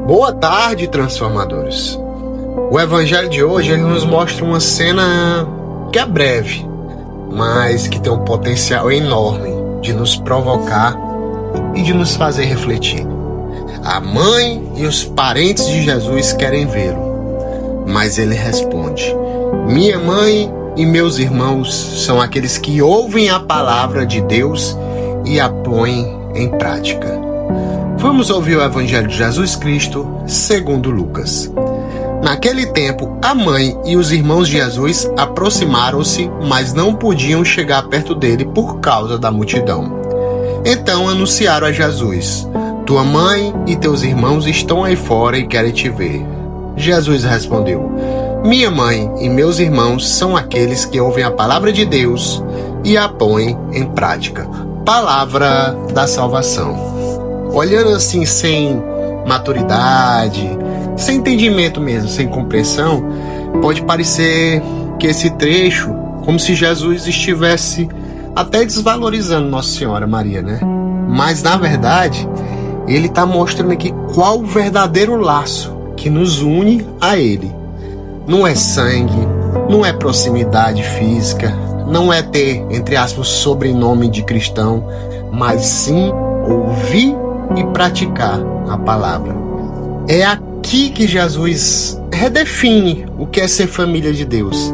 Boa tarde, transformadores. O evangelho de hoje ele nos mostra uma cena que é breve, mas que tem um potencial enorme de nos provocar e de nos fazer refletir. A mãe e os parentes de Jesus querem vê-lo, mas ele responde: minha mãe e meus irmãos são aqueles que ouvem a palavra de Deus e a põem em prática. Vamos ouvir o Evangelho de Jesus Cristo segundo Lucas. Naquele tempo, a mãe e os irmãos de Jesus aproximaram-se, mas não podiam chegar perto dele por causa da multidão. Então anunciaram a Jesus: tua mãe e teus irmãos estão aí fora e querem te ver. Jesus respondeu: minha mãe e meus irmãos são aqueles que ouvem a palavra de Deus e a põem em prática. Palavra da salvação. Olhando assim, sem maturidade, sem entendimento mesmo, sem compreensão, pode parecer que esse trecho, como se Jesus estivesse até desvalorizando Nossa Senhora Maria, né? Mas, na verdade, ele está mostrando aqui qual o verdadeiro laço que nos une a ele. Não é sangue, não é proximidade física, não é ter, entre aspas, sobrenome de cristão, mas sim ouvir e praticar a palavra. É aqui que Jesus redefine o que é ser família de Deus.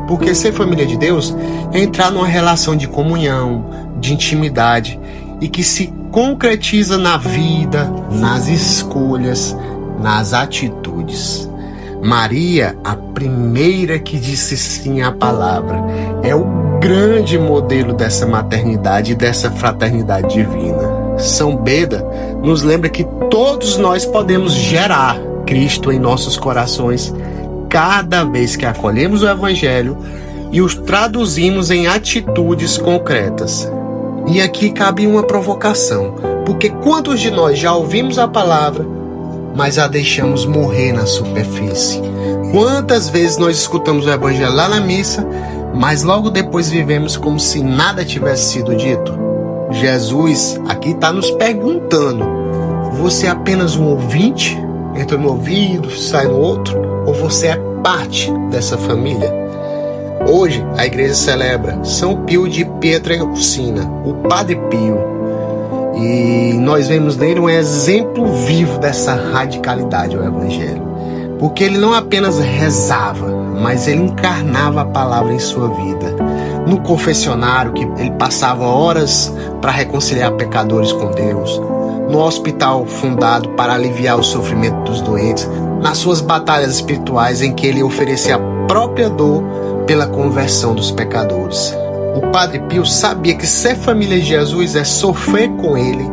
Porque ser família de Deus é entrar numa relação de comunhão, de intimidade e que se concretiza na vida, nas escolhas, nas atitudes. Maria, a primeira que disse sim à palavra, é o grande modelo dessa maternidade e dessa fraternidade divina. São Beda nos lembra que todos nós podemos gerar Cristo em nossos corações cada vez que acolhemos o Evangelho e os traduzimos em atitudes concretas. E aqui cabe uma provocação, porque quantos de nós já ouvimos a palavra, mas a deixamos morrer na superfície? Quantas vezes nós escutamos o Evangelho lá na missa, mas logo depois vivemos como se nada tivesse sido dito? Jesus aqui está nos perguntando: você é apenas um ouvinte? Entra no ouvido, sai no outro? Ou você é parte dessa família? Hoje a igreja celebra São Pio de Pietrelcina, o Padre Pio. E nós vemos nele um exemplo vivo dessa radicalidade ao Evangelho. Porque ele não apenas rezava, mas ele encarnava a palavra em sua vida. No confessionário, que ele passava horas para reconciliar pecadores com Deus. No hospital fundado para aliviar o sofrimento dos doentes. Nas suas batalhas espirituais em que ele oferecia a própria dor pela conversão dos pecadores. O Padre Pio sabia que ser família de Jesus é sofrer com ele,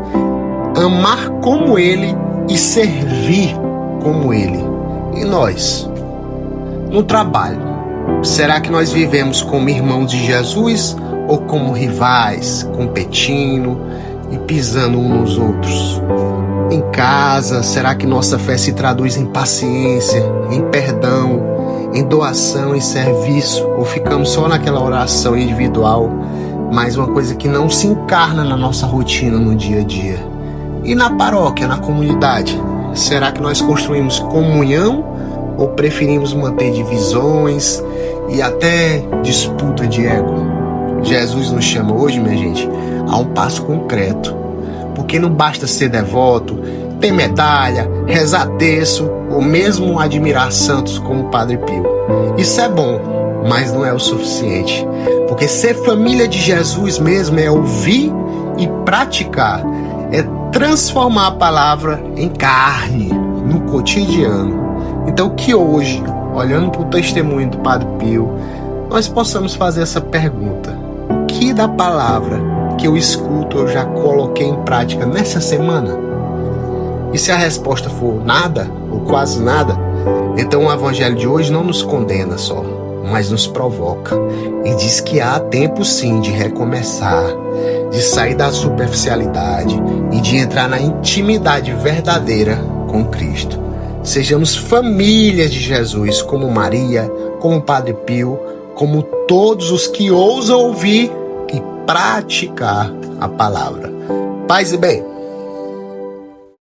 amar como ele e servir como ele. E nós? No trabalho, será que nós vivemos como irmãos de Jesus ou como rivais, competindo e pisando uns nos outros? Em casa, será que nossa fé se traduz em paciência, em perdão, em doação, em serviço? Ou ficamos só naquela oração individual, mas uma coisa que não se encarna na nossa rotina no dia a dia? E na paróquia, na comunidade, será que nós construímos comunhão ou preferimos manter divisões e até disputa de ego? Jesus nos chama hoje, minha gente, a um passo concreto. Porque não basta ser devoto, ter medalha, rezar terço ou mesmo admirar santos como o Padre Pio. Isso é bom, mas não é o suficiente. Porque ser família de Jesus mesmo é ouvir e praticar. É transformar a palavra em carne, no cotidiano. Então que hoje, olhando para o testemunho do Padre Pio, nós possamos fazer essa pergunta: o que da palavra que eu escuto eu já coloquei em prática nessa semana? E se a resposta for nada, ou quase nada, então o Evangelho de hoje não nos condena só, mas nos provoca e diz que há tempo sim de recomeçar, de sair da superficialidade e de entrar na intimidade verdadeira com Cristo. Sejamos famílias de Jesus, como Maria, como Padre Pio, como todos os que ousam ouvir e praticar a palavra. Paz e bem.